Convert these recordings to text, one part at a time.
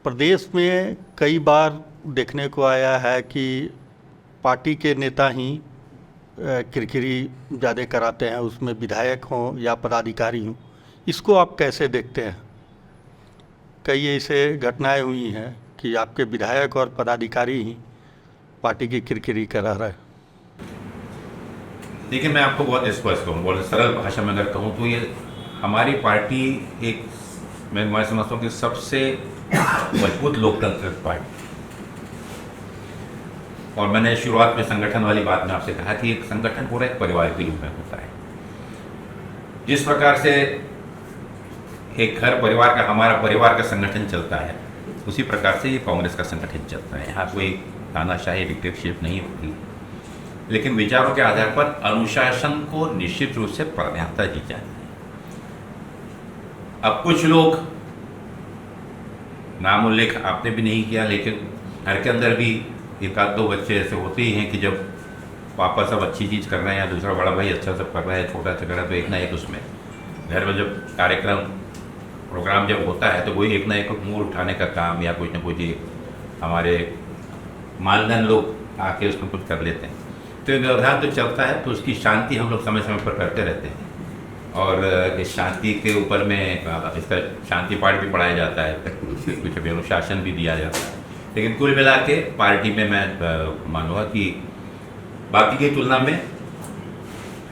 प्रदेश में कई बार देखने को आया है कि पार्टी के नेता ही किरकिरी ज़्यादा कराते हैं, उसमें विधायक हों या पदाधिकारी हों। इसको आप कैसे देखते हैं? कई ऐसे घटनाएं हुई हैं कि आपके विधायक और पदाधिकारी ही पार्टी की किरकिरी करा रहे हैं। देखिए, मैं आपको बहुत स्पष्ट कहूँ, बहुत सरल भाषा में अगर कहूँ तो ये हमारी पार्टी एक मैं समझता हूँ कि सबसे मजबूत लोकतंत्र पार्टी। और मैंने शुरुआत में संगठन वाली बात में आपसे कहा कि एक संगठन पूरा एक परिवार के रूप में होता है। जिस प्रकार से एक घर परिवार का, हमारा परिवार का संगठन चलता है, उसी प्रकार से ये कांग्रेस का संगठन चलता है। यहाँ कोई तानाशाही डिक्टेटरशिप नहीं होती, लेकिन विचारों के आधार पर अनुशासन को निश्चित रूप से प्राथमिकता दी जाती है। अब कुछ लोग, नाम उल्लेख आपने भी नहीं किया, लेकिन घर के अंदर भी एक आध दो बच्चे ऐसे होते ही हैं कि जब पापा सब अच्छी चीज़ कर रहे हैं या दूसरा बड़ा भाई अच्छा सब कर रहा है, छोटा सा कर रहा है, तो एक ना एक उसमें घर में जब प्रोग्राम जब होता है तो कोई एक ना एक मुँह उठाने का काम या कुछ ना कुछ हमारे मानधन लोग आके उसमें कुछ कर लेते हैं। तो ये व्यवधान तो चलता है, तो उसकी शांति हम लोग समय समय पर करते रहते हैं। और इस शांति के ऊपर में इसका शांति पाठ भी पढ़ाया जाता है, कुछ अनुशासन भी दिया जाता है। लेकिन कुल मिला के पार्टी में मैं मानूंगा कि बाकी की तुलना में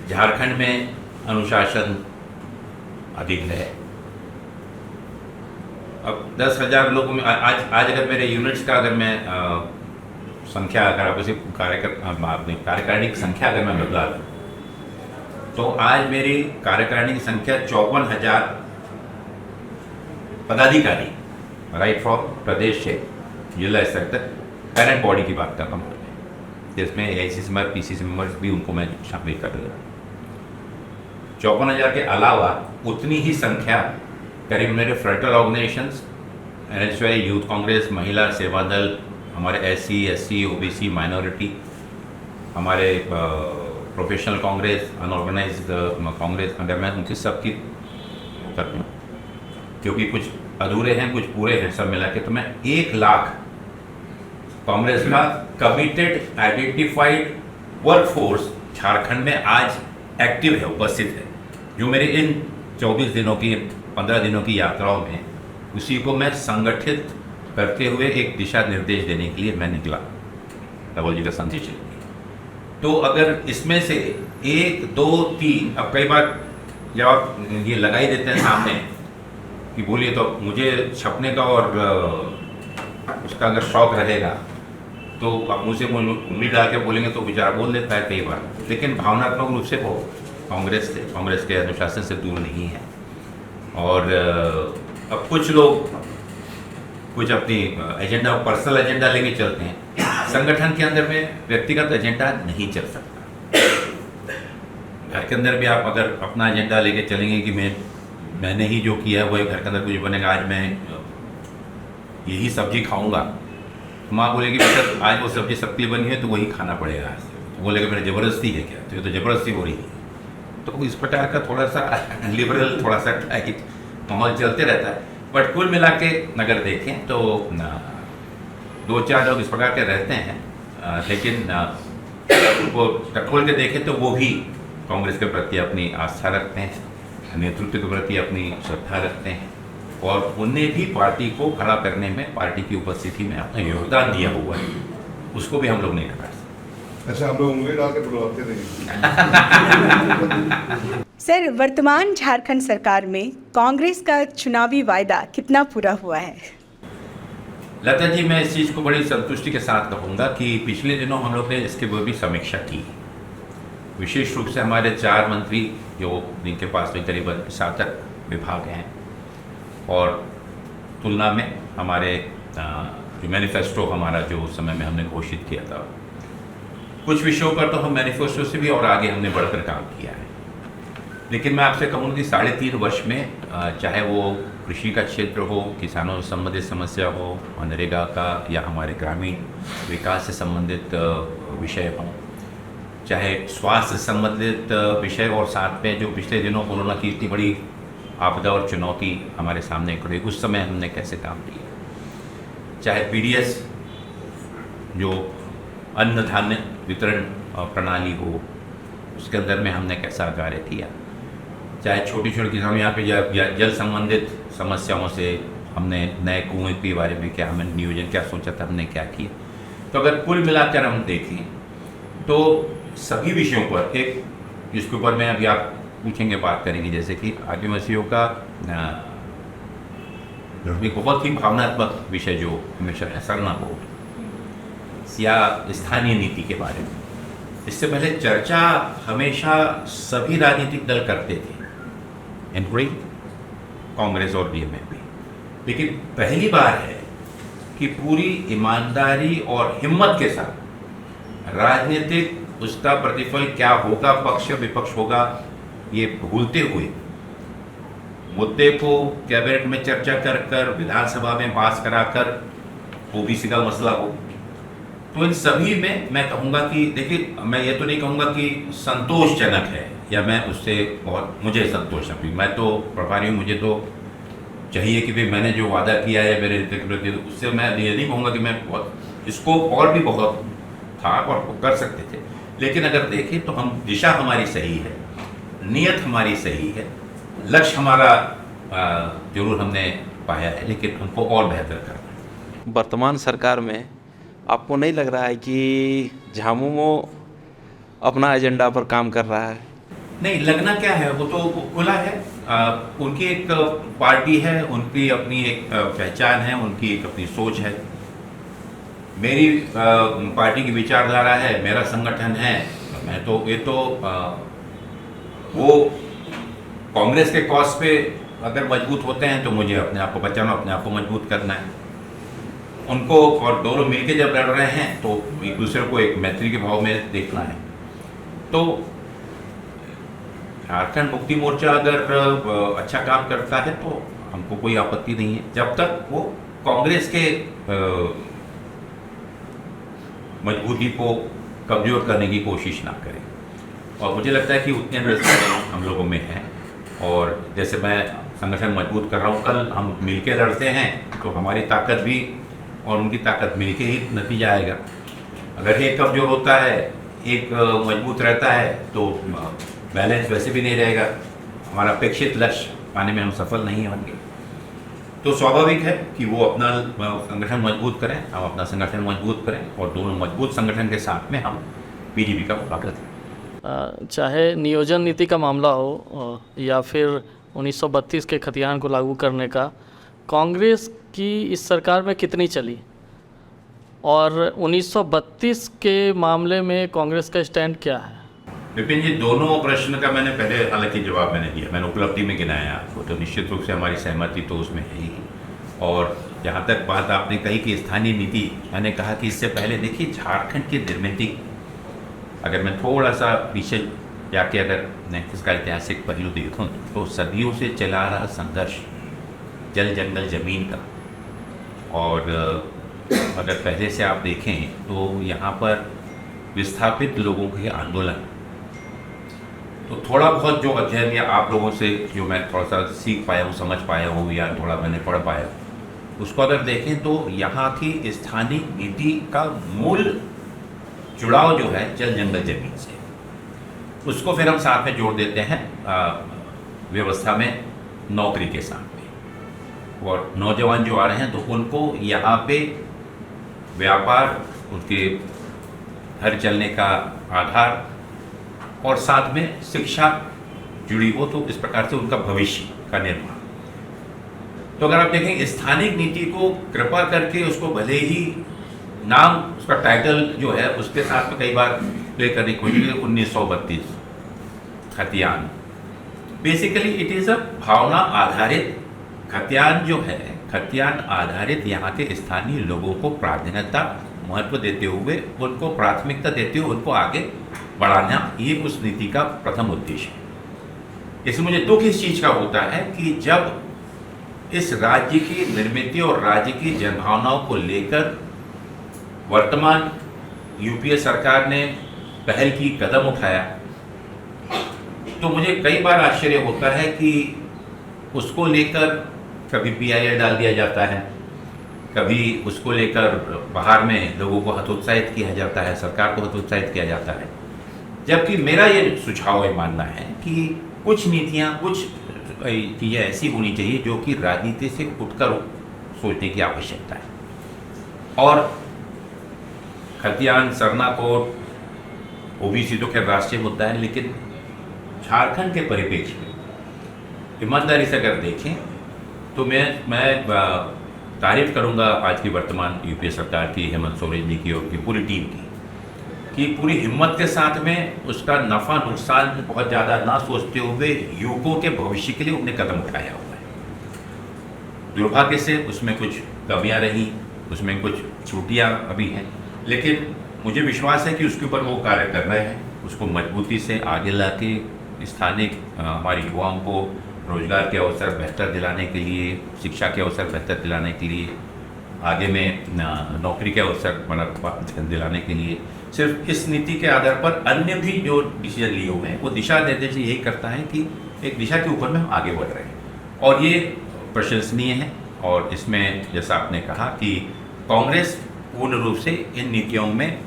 झारखंड में अनुशासन अधिक है। अब 10,000 लोगों में आज अगर मेरे यूनिट्स का अगर मैं संख्या, अगर आप उसे कार्यकारिणी की संख्या अगर मैं बदला तो आज मेरी कार्यकारिणी की संख्या 54,000 पदाधिकारी, राइट फ्रॉम प्रदेश से जिला स्तर तक पेरेंट बॉडी की बात कर रहा हूँ, जिसमें AICC मेंबर, PCC मेंबर्स भी उनको मैं शामिल कर लिया। 54,000 के अलावा उतनी ही संख्या करीब मेरे frontal organisations, NSY, youth Congress, महिला सेवा दल, हमारे SC, SC, OBC, माइनॉरिटी, हमारे professional Congress, unorganised Congress, under मैं उनकी सबकी करती हूँ, क्योंकि कुछ अधूरे हैं कुछ पूरे हैं, सब मिला के तो मैं 1 लाख कांग्रेस का कमिटेड आइडेंटिफाइड वर्कफोर्स झारखंड में आज एक्टिव है, उपस्थित है, जो मेरे इन 24 दिनों की 15 दिनों की यात्राओं में उसी को मैं संगठित करते हुए एक दिशा निर्देश देने के लिए मैं निकला राहुल जी का संदेश। तो अगर इसमें से 1, 2, 3, अब कई बार जब आप ये लगा ही देते हैं सामने कि बोलिए, तो मुझे छपने का और उसका अगर शौक रहेगा तो आप मुझसे उम्मीद डाल के बोलेंगे तो बेचारा बोल देता है कई बार, लेकिन भावनात्मक रूप से वो कांग्रेस के अनुशासन से दूर नहीं है। और अब कुछ लोग कुछ अपनी एजेंडा, पर्सनल एजेंडा लेके चलते हैं। संगठन के अंदर में व्यक्तिगत एजेंडा नहीं चल सकता। घर के अंदर भी आप अगर अपना एजेंडा लेके चलेंगे कि मैंने ही जो किया है वो घर के अंदर कुछ बनेगा, आज मैं यही सब्जी खाऊंगा, माँ बोलेगी बेटा आज वो सब्जी सबके लिए बनी है तो वही खाना पड़ेगा। तो बोलेगा मेरा ज़बरदस्ती है क्या? तो ये तो ज़बरदस्ती हो रही है। तो इस प्रकार का थोड़ा सा लिबरल, थोड़ा सा माहौल चलते रहता है। बट कुल मिला के अगर देखें तो 2-4 लोग इस प्रकार के रहते हैं, लेकिन वो टटोल के देखें तो वो भी कांग्रेस के प्रति अपनी आस्था रखते हैं, नेतृत्व के प्रति अपनी श्रद्धा रखते हैं, और उन्हें भी पार्टी को खड़ा करने में, पार्टी की उपस्थिति में अपना योगदान दिया हुआ है। उसको भी हम लोग नहीं कर सकते। ऐसे हम लोग उंगली डाल के बुलवाते नहीं। सर, वर्तमान झारखंड सरकार में कांग्रेस का चुनावी वायदा कितना पूरा हुआ है? लता जी, मैं इस चीज़ को बड़ी संतुष्टि के साथ कहूँगा कि पिछले दिनों हम लोग ने इसके ऊपर भी समीक्षा की। विशेष रूप से हमारे 4 मंत्री जिनके पास में करीबन 7 विभाग हैं, और तुलना में हमारे जो मैनिफेस्टो हमारा जो उस समय में हमने घोषित किया था, कुछ विषयों पर तो हम मैनिफेस्टो से भी और आगे हमने बढ़कर काम किया है। लेकिन मैं आपसे कहूँगा कि 3.5 वर्ष में चाहे वो कृषि का क्षेत्र हो, किसानों से संबंधित समस्या हो, मनरेगा का या हमारे ग्रामीण विकास से संबंधित विषय हों, चाहे स्वास्थ्य से संबंधित विषय, और साथ में जो पिछले दिनों कोरोना की इतनी बड़ी आपदा और चुनौती हमारे सामने खड़ी, उस समय हमने कैसे काम किया। चाहे पीडीएस जो अन्न धान्य वितरण प्रणाली हो, उसके अंदर में हमने कैसा कार्य किया, चाहे छोटी छोटी किसानों यहाँ पे जल संबंधित समस्याओं से हमने नए कुएं के बारे में क्या हमने नियोजन क्या सोचा था, हमने क्या किया। तो अगर कुल मिलाकर हम देखें तो सभी विषयों पर एक, जिसके ऊपर मैं अभी आप पूछेंगे बात करेंगे, जैसे कि आदिवासियों का एक बहुत ही भावनात्मक विषय जो हमेशा असर ना हो, या स्थानीय नीति के बारे में। इससे पहले चर्चा हमेशा सभी राजनीतिक दल करते थे, इंक्लूडिंग कांग्रेस और डीएमके, लेकिन पहली बार है कि पूरी ईमानदारी और हिम्मत के साथ राजनीतिक उसका प्रतिफल क्या होगा, पक्ष विपक्ष होगा, ये भूलते हुए मुद्दे को कैबिनेट में चर्चा कर कर विधानसभा में पास कराकर ओबीसी का मसला हो। तो इन सभी में मैं कहूँगा कि देखिए, मैं ये तो नहीं कहूँगा कि संतोषजनक है या मैं उससे बहुत मुझे संतोष है, मैं तो प्रभारी हूँ, मुझे तो चाहिए कि भाई मैंने जो वादा किया है मेरे प्रति, उससे मैं ये नहीं कहूँगा कि मैं बहुत इसको और भी बहुत था और कर सकते थे। लेकिन अगर देखें तो हम दिशा हमारी सही है, नियत हमारी सही है, लक्ष्य हमारा जरूर हमने पाया है, लेकिन हमको और बेहतर करना है। वर्तमान सरकार में आपको नहीं लग रहा है कि झामुमो अपना एजेंडा पर काम कर रहा है? नहीं, लगना क्या है, वो तो खुला है। उनकी एक पार्टी है, उनकी अपनी एक पहचान है, उनकी एक अपनी सोच है। मेरी पार्टी की विचारधारा है, मेरा संगठन है, मैं तो ये तो वो कांग्रेस के कॉज पे अगर मजबूत होते हैं तो मुझे अपने आप को बचाना, अपने आप को मजबूत करना है। उनको और दोनों मिलकर जब लड़ रहे हैं तो एक दूसरे को एक मैत्री के भाव में देखना है। तो झारखंड मुक्ति मोर्चा अगर अच्छा काम करता है तो हमको कोई आपत्ति नहीं है, जब तक वो कांग्रेस के मजबूती को कमजोर करने की कोशिश ना करे। और मुझे लगता है कि उतने अंडरस्टैंडिंग हम लोगों में है। और जैसे मैं संगठन मजबूत कर रहा हूँ, कल हम मिलके लड़ते हैं तो हमारी ताकत भी और उनकी ताकत मिलके ही नतीजा आएगा। अगर एक कमजोर होता है, एक मजबूत रहता है, तो बैलेंस वैसे भी नहीं रहेगा, हमारा अपेक्षित लक्ष्य पाने में हम सफल नहीं होंगे। तो स्वाभाविक है कि वो अपना संगठन मजबूत करें, हम अपना संगठन मजबूत करें, और दोनों मजबूत संगठन के साथ में हम बीजेपी का मुकाबला करें। चाहे नियोजन नीति का मामला हो या फिर 1932 के खतियान को लागू करने का, कांग्रेस की इस सरकार में कितनी चली, और 1932 के मामले में कांग्रेस का स्टैंड क्या है? विपिन जी, दोनों प्रश्न का मैंने पहले हालांकि जवाब मैंने दिया, मैंने उपलब्धि में गिनाया आपको, तो निश्चित रूप से हमारी सहमति तो उसमें है ही। और जहाँ तक बात आपने कही कि स्थानीय नीति, मैंने कहा कि इससे पहले देखिए झारखंड की निर्मित, अगर मैं थोड़ा सा पीछे जाके अगर मैं इसका ऐतिहासिक पहलू देखूँ तो सदियों से चला रहा संघर्ष जल जंगल ज़मीन का, और अगर पहले से आप देखें तो यहाँ पर विस्थापित लोगों के आंदोलन, तो थोड़ा बहुत जो अध्ययन या आप लोगों से जो मैं थोड़ा सा सीख पाया हूँ, समझ पाया हूँ, या थोड़ा मैंने पढ़ पाया, उसको अगर देखें तो यहाँ की स्थानीय नीति का मूल जुड़ाव जो है जल जंगल ज़मीन से, उसको फिर हम साथ में जोड़ देते हैं व्यवस्था में नौकरी के साथ में। और नौजवान जो आ रहे हैं तो उनको यहाँ पे व्यापार, उनके घर चलने का आधार, और साथ में शिक्षा जुड़ी हो, तो इस प्रकार से उनका भविष्य का निर्माण। तो अगर आप देखें स्थानिक नीति को कृपा करके उसको भले ही नाम, उसका टाइटल जो है उसके साथ में कई बार प्ले करने की कोशिश की, 1932 खतियान, बेसिकली इट इज़ अ भावना आधारित खतियान जो है, खतियान आधारित यहाँ के स्थानीय लोगों को प्राधान्यता महत्व देते हुए, उनको प्राथमिकता देते हुए उनको आगे बढ़ाना, ये उस नीति का प्रथम उद्देश्य है। इसमें मुझे दुख इस चीज़ का होता है कि जब इस राज्य की निर्मित और राज्य की जनभावनाओं को लेकर वर्तमान यूपीए सरकार ने पहल की, कदम उठाया, तो मुझे कई बार आश्चर्य होता है कि उसको लेकर कभी पीआईएल डाल दिया जाता है, कभी उसको लेकर बाहर में लोगों को हतोत्साहित किया जाता है, सरकार को हतोत्साहित किया जाता है। जबकि मेरा ये सुझाव ये मानना है कि कुछ नीतियाँ, कुछ चीज़ें ऐसी होनी चाहिए जो कि राजनीति से उठकर सोचने की आवश्यकता है। और खतियान, सरना कोड, ओबीसी तो खैर राष्ट्रीय मुद्दा है, लेकिन झारखंड के परिप्रेक्ष्य में ईमानदारी से अगर देखें तो मैं तारीफ करूंगा आज की वर्तमान यूपीए सरकार की, हेमंत सोरेन जी की और की पूरी टीम की, कि पूरी हिम्मत के साथ में उसका नफ़ा नुकसान बहुत ज़्यादा ना सोचते हुए युवकों के भविष्य के लिए उन्हें कदम उठाया हुआ है। दुर्भाग्य से उसमें कुछ कमियां रही, उसमें कुछ त्रुटियां अभी हैं, लेकिन मुझे विश्वास है कि उसके ऊपर वो कार्य कर रहे हैं। उसको मजबूती से आगे ला के स्थानीय हमारे युवाओं को रोजगार के अवसर बेहतर दिलाने के लिए, शिक्षा के अवसर बेहतर दिलाने के लिए, आगे में नौकरी के अवसर दिलाने के लिए सिर्फ इस नीति के आधार पर अन्य भी जो डिसीजन लिए हुए हैं वो दिशा निर्देश यही करता है कि एक दिशा के ऊपर में हम आगे बढ़ रहे हैं और ये प्रशंसनीय है। और इसमें जैसा आपने कहा कि कांग्रेस पूर्ण रूप से इन नीतियों में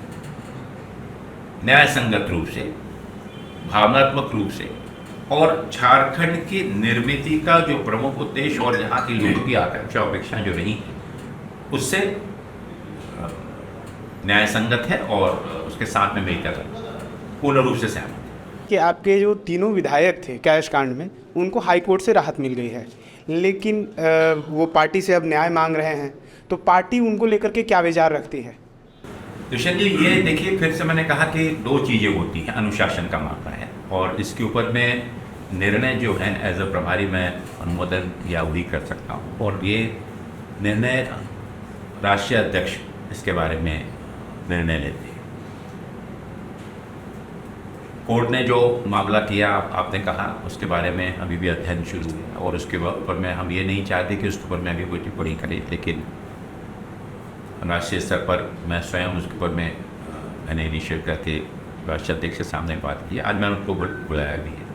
न्याय संगत रूप से, भावनात्मक रूप से और झारखंड की निर्मिति का जो प्रमुख उद्देश्य और यहाँ की लोगों की आकांक्षा अपेक्षाएं जो रही उससे न्याय संगत है और उसके साथ में मिलकर पूर्ण रूप से सहमत। कि आपके जो तीनों विधायक थे कैश कांड में, उनको हाई कोर्ट से राहत मिल गई है, लेकिन वो पार्टी से अब न्याय मांग रहे हैं, तो पार्टी उनको लेकर के क्या विचार रखती है? दुष्यंत जी, ये देखिए, फिर से मैंने कहा कि दो चीज़ें होती हैं। अनुशासन का मामला है और इसके ऊपर में निर्णय जो है एज अ प्रभारी मैं अनुमोदन या वही कर सकता हूँ और ये निर्णय राष्ट्रीय अध्यक्ष इसके बारे में निर्णय लेते हैं। कोर्ट ने जो मामला किया आपने कहा उसके बारे में अभी भी अध्ययन शुरू है और उसके ऊपर में हम ये नहीं चाहते कि उसके ऊपर में अभी कोई टिप्पणी करें, लेकिन राष्ट्रीय स्तर पर मैं स्वयं उसके ऊपर में मैंने इनिशिएट करके राष्ट्रीय अध्यक्ष के सामने बात की। आज मैंने उनको बुलाया भी है।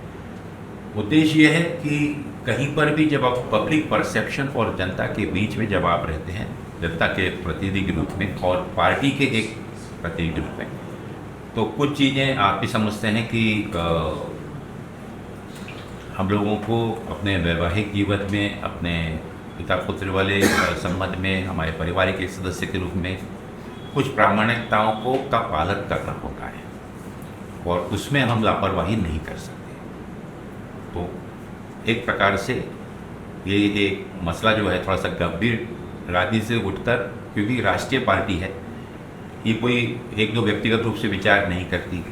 उद्देश्य ये है कि कहीं पर भी जब आप पब्लिक परसेप्शन और जनता के बीच में जब आप रहते हैं, जनता के प्रतिनिधि के रूप में और पार्टी के एक प्रतिनिधि के रूप में, तो कुछ चीज़ें आप भी समझते हैं कि हम लोगों को अपने वैवाहिक जीवन में, अपने पिता पुत्र वाले संबंध में, हमारे पारिवारिक एक सदस्य के रूप में कुछ प्रामाणिकताओं को का पालन करना होता है और उसमें हम लापरवाही नहीं कर सकते। तो एक प्रकार से ये एक मसला जो है थोड़ा सा गंभीर राजनीति से उठकर, क्योंकि राष्ट्रीय पार्टी है, ये कोई एक दो व्यक्तिगत रूप से विचार नहीं करती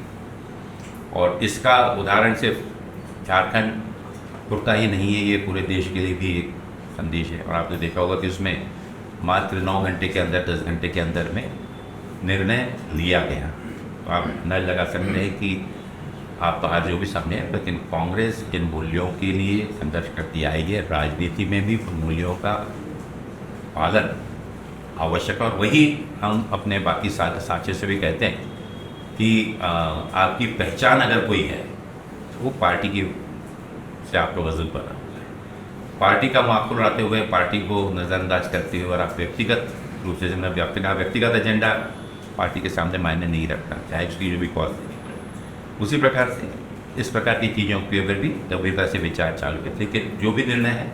और इसका उदाहरण सिर्फ झारखंड पुरता ही नहीं है, ये पूरे देश के लिए भी एक संदेश है। और आपने देखा होगा कि उसमें मात्र 9 घंटे के अंदर, 10 घंटे के अंदर में निर्णय लिया गया। तो आप अंदाज लगा सकते हैं कि आप तो आज जो भी सामने है, लेकिन कांग्रेस इन मूल्यों के लिए संघर्ष करती आई है। राजनीति में भी मूल्यों का पालन आवश्यक है और वही हम अपने बाकी साथी से भी कहते हैं कि आपकी पहचान अगर कोई है तो वो पार्टी की से आपको वजन बना होता है। पार्टी का माकूल उड़ाते हुए, पार्टी को नज़रअंदाज करते हुए और आप व्यक्तिगत रूप से व्यक्तिगत एजेंडा पार्टी के सामने मायने नहीं रखना, चाहे उसकी जो भी कॉज है। उसी प्रकार से इस प्रकार की चीज़ों के ऊपर भी गंभीरता से विचार चालू है, लेकिन जो भी निर्णय है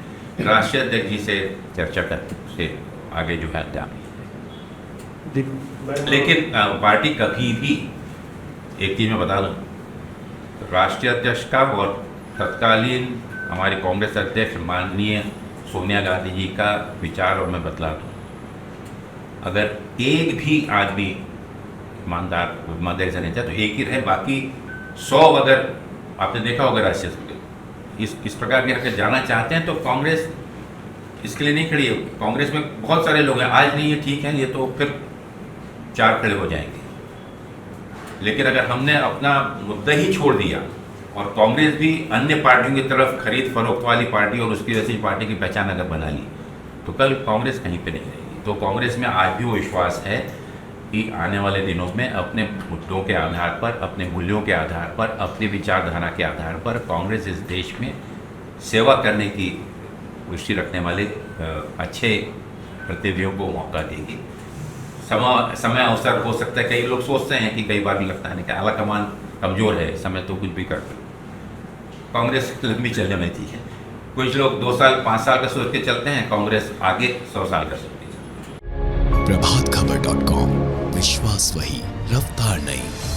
राष्ट्रीय अध्यक्ष जी से चर्चा करके से आगे जो है जाए। लेकिन पार्टी कभी भी, एक चीज़ मैं बता दूं, राष्ट्रीय अध्यक्ष का और तत्कालीन हमारे कांग्रेस अध्यक्ष माननीय सोनिया गांधी जी का विचार और मैं बतला दूँ, अगर एक भी आदमी ईमानदारी से नहीं था तो एक ही रहे, बाकी 100 अगर आपने देखा होगा राष्ट्रीय इस प्रकार की हरकत जाना चाहते हैं तो कांग्रेस इसके लिए नहीं खड़ी है। कांग्रेस में बहुत सारे लोग हैं, आज नहीं है ठीक है, ये तो फिर 4 खड़े हो जाएंगे। लेकिन अगर हमने अपना मुद्दा ही छोड़ दिया और कांग्रेस भी अन्य पार्टियों की तरफ खरीद फरोख्त वाली पार्टी और उसकी जैसी पार्टी की पहचान अगर बना ली तो कल कांग्रेस कहीं पे नहीं रहेगी। तो कांग्रेस में आज भी वो विश्वास है कि आने वाले दिनों में अपने मुद्दों के आधार पर, अपने मूल्यों के आधार पर, अपनी विचारधारा के आधार पर कांग्रेस इस देश में सेवा करने की रुचि रखने वाले अच्छे प्रतिनिधियों को मौका देगी। समय अवसर हो सकता है, कई लोग सोचते हैं कि कई बार भी लगता है कि आला कमान कमज़ोर है, समय तो कुछ भी कर सकता। कांग्रेस लंबी चलने में थी है, कुछ लोग 2 साल 5 साल का सोच के चलते हैं, कांग्रेस आगे 100 साल का सोचती है। प्रभातखबर.com, विश्वास वही, रफ्तार नहीं।